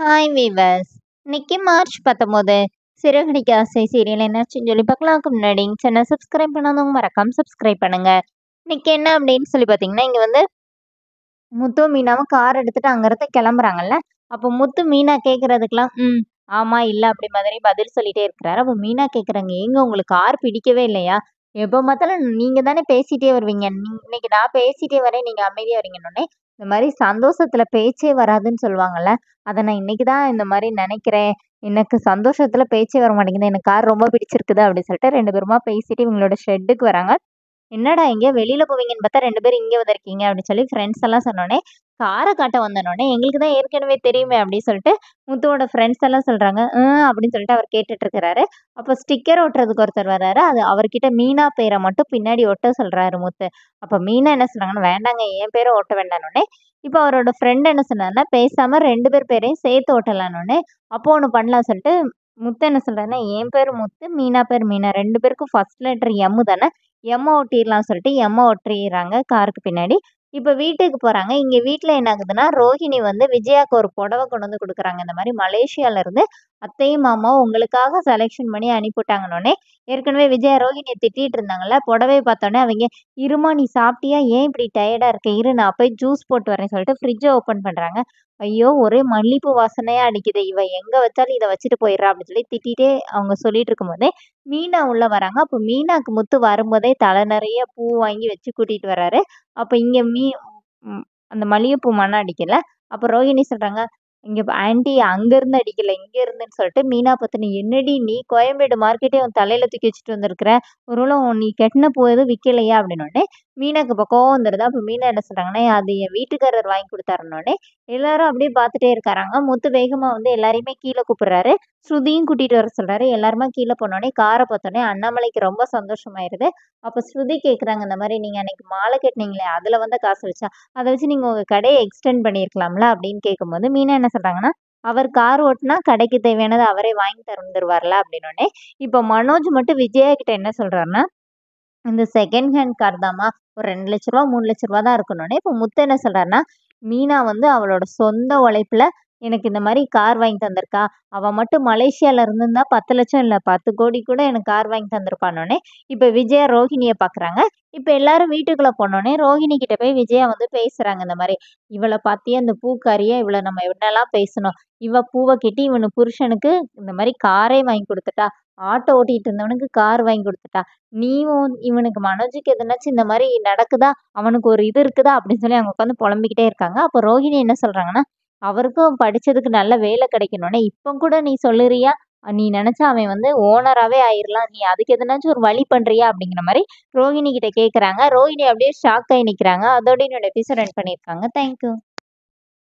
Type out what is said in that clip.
Hi viewers. இன்னைக்கு March 19 Siragadikka ஆசை serial என்னாச்சுன்னு சொல்லி பார்க்கலாம்க்கு முன்னாடி சேனல் சப்ஸ்கிரைப் பண்ணாதவங்க மறக்காம சப்ஸ்கிரைப் பண்ணுங்க. இன்னைக்கு என்ன அப்படின்னு சொல்லி பார்த்தீங்கன்னா, இங்க வந்து முத்து மீனாவும் கார் எடுத்துட்டு அங்கிருந்து கிளம்புறாங்கல்ல. அப்போ முத்து மீனா கேட்கறதுக்கெல்லாம் ஆமா இல்ல அப்படி மாதிரி பதில் சொல்லிட்டே இருக்கிறாரு. அப்போ மீனா கேட்குறாங்க, ஏங்க உங்களுக்கு கார் பிடிக்கவே இல்லையா? எப்போ பார்த்தாலும் நீங்க தானே பேசிட்டே வருவீங்க. இன்னைக்கு நான் பேசிட்டே வரேன், நீங்க அமைதியா வரீங்கன்னொன்னே, இந்த மாதிரி சந்தோஷத்துல பேச்சே வராதுன்னு சொல்லுவாங்கல்ல. அதை நான் இன்னைக்கு தான் இந்த மாதிரி நினைக்கிறேன். எனக்கு சந்தோஷத்துல பேச்சே வர மாட்டேங்குது. எனக்கு கார் ரொம்ப பிடிச்சிருக்குது அப்படின்னு சொல்லிட்டு 2 பேருமா பேசிட்டு இவங்களோட ஷெட்டுக்கு வராங்க. என்னடா எங்கேயோ வெளியில போவீங்கன்னு பார்த்தா 2 பேரும் இங்க வந்திருக்கீங்க அப்படின்னு சொல்லி ஃப்ரெண்ட்ஸ் எல்லாம் சொன்னோனே, கார காட்ட வந்தனோனே, எங்களுக்கு தான் ஏற்கனவே தெரியுமே அப்படின்னு சொல்லிட்டு முத்துவோட ஃப்ரெண்ட்ஸ் எல்லாம் சொல்றாங்க. அப்படின்னு சொல்லிட்டு அவர் கேட்டுட்டு இருக்கிறாரு. அப்போ ஸ்டிக்கர் ஒட்டுறதுக்கு ஒருத்தர் வர்றாரு. அது அவர்கிட்ட மீனா பேரை மட்டும் பின்னாடி ஒட்ட சொல்றாரு முத்து. அப்போ மீனா என்ன சொல்றாங்கன்னா, வேண்டாங்க என் பேரை ஒட்ட வேண்டானோனே, இப்போ அவரோட ஃப்ரெண்ட் என்ன சொன்னாருன்னா, பேசாம 2 பேர் பேரையும் சேர்த்து ஒட்டலானோனே, அப்போ ஒண்ணு பண்ணலாம் சொல்லிட்டு முத்து என்ன சொல்றாருன்னா, என் பேரு முத்து, மீனா பேர் மீனா. 2 பேருக்கும் ஃபர்ஸ்ட் லெட்டர் எம் தானே. எம்ம ஒட்டிர்லாம் சொல்லிட்டு எம்ம ஒட்டிர்றாங்க காருக்கு பின்னாடி. இப்ப வீட்டுக்கு போறாங்க. இங்க வீட்ல என்ன ஆகுதுன்னா, ரோஹிணி வந்து விஜயாக்கு ஒரு புடவ கொண்டு வந்து குடுக்குறாங்க. இந்த மாரி மலேசியால இருந்து அத்தையும், மாமாவும் உங்களுக்காக செலக்ஷன் பண்ணி அனுப்பிவிட்டாங்கன்னோனே, ஏற்கனவே விஜயா ரோஹிணிய திட்டிட்டு இருந்தாங்கல்ல. புடவைய பார்த்தோனே அவைங்க, "இரும்மா நீ சாப்பிட்டியா? ஏன் இப்படி டயர்டா இருக்க? இரு நான் போய் ஜூஸ் போட்டு வரேன்னு" சொல்லிட்டு ஃப்ரிட்ஜ ஓப்பன் பண்றாங்க. ஐயோ! ஒரே மல்லிப்பூ வாசனையா அடிக்குது. இவ எங்க வச்சாலும் இத வச்சுட்டு போயிடுறா அப்படின்னு சொல்லி திட்டிட்டே அவங்க சொல்லிட்டு இருக்கும்போதே, மீனா உள்ள வராங்க. அப்ப மீனாக்கு முத்து வரும்போதே தலை நெறைய பூ வாங்கி வச்சு கூட்டிட்டு வராரு. அப்ப இங்க ம் அந்த மல்லிகைப்பூ மணம் அடிக்கல. அப்ப ரோஹிணி சொல்றாங்க, "இங்க ஆன்டி அங்கருந்து அடிக்கல, இங்க இருந்துன்னு" சொல்லிட்டு மீனா பார்த்து, "நீ என்னடி நீ கோயம்பேடு மார்க்கெட்டே உன் தலையில தூக்கி வச்சுட்டு வந்திருக்கிற. ஒருவேள நீ கட்டின பூ எதுவும் விக்கலையா?" அப்படின்னோனே, மீனாக்கு இப்ப கோவம் வந்துருது. அப்ப மீனா என்ன சொல்றாங்கன்னா, "அது என் வீட்டுக்காரர் வாங்கி குடுத்தாருன்னோனே" எல்லாரும் அப்படியே பார்த்துட்டே இருக்காராங்க. முத்து வேகமா வந்து எல்லாரையுமே கீழ கூப்பிடுறாரு. ஸ்ருதியும் கூட்டிட்டு வர சொல்றாரு. எல்லாருமா கீழ போனோனே, கார பார்த்தோனே அண்ணாமலைக்கு ரொம்ப சந்தோஷமாயிருது. அப்ப ஸ்ருதி கேட்குறாங்க, இந்த மாரி "நீங்க அன்னைக்கு மாலை கட்டுனீங்களே, அதுல வந்த காசு வச்சா, அத வச்சு நீங்க உங்க கடைய எக்ஸ்டெண்ட் பண்ணியிருக்கலாம்ல" அப்படின்னு கேட்கும்போது, மீனா என்ன சொல்றாங்கன்னா, "அவர் கார் ஓட்டுனா கடைக்கு தேவையானத அவரே வாங்கி தந்துருவார்ல" அப்படின்னோனே, இப்ப மனோஜ் மட்டும் விஜயா கிட்ட என்ன சொல்றாருன்னா, இந்த செகண்ட் ஹேண்ட் கார் தாம்மா. ஒரு ரூ. 2,00,000 ரூ. 3,00,000 தான் இருக்குன்னோனே, இப்ப முத்து என்ன சொல்றாருன்னா, மீனா வந்து அவளோட சொந்த உழைப்புல எனக்கு இந்த மாரி கார் வாங்கி தந்திருக்கா. அவ மட்டும் மலேசியால இருந்திருந்தா 10,00,000 இல்ல 10,00,00,000 கூட எனக்கு கார் வாங்கி தந்திருப்பான்னோனே, இப்ப விஜயா ரோஹிணிய பார்க்குறாங்க. இப்ப எல்லாரும் வீட்டுக்குள்ள போனோனே, ரோஹிணி கிட்ட போய் விஜயா வந்து பேசுறாங்க இந்த மாரி. "இவள பார்த்தியா இந்த பூக்காரிய, இவள நம்ம என்னலாம் பேசுனோம். இவ பூவ கட்டி இவனு புருஷனுக்கு இந்த மாரி காரே வாங்கி குடுத்துட்டா. ஆட்டோ ஓட்டிட்டு இருந்தவனுக்கு கார் வாங்கி குடுத்துட்டா. நீயும் இவனுக்கு மனோஜுக்கு எதுனாச்சும் இந்த மாரி நடக்குதா? அவனுக்கு ஒரு இது இருக்குதா?" அப்படின்னு சொல்லி அவங்க உட்காந்து புலம்பிக்கிட்டே இருக்காங்க. அப்ப ரோஹிணி என்ன சொல்றாங்கன்னா, அவருக்கும் படிச்சதுக்கு நல்ல வேலை கிடைக்கணும்னே, இப்ப கூட நீ சொல்லுறியா? நீ நெனச்சா அவன் வந்து ஓனராவே ஆயிரலாம். நீ அதுக்கு எதுனாச்சும் ஒரு வழி பண்றியா? அப்படிங்கிற மாரி ரோஹிணி கிட்ட கேட்கறாங்க. ரோஹிணி அப்படியே ஷாக் ஆயி நிக்கிறாங்க. அதோட என்னோட எபிசோட் எண்ட் பண்ணியிருக்காங்க. Thank you.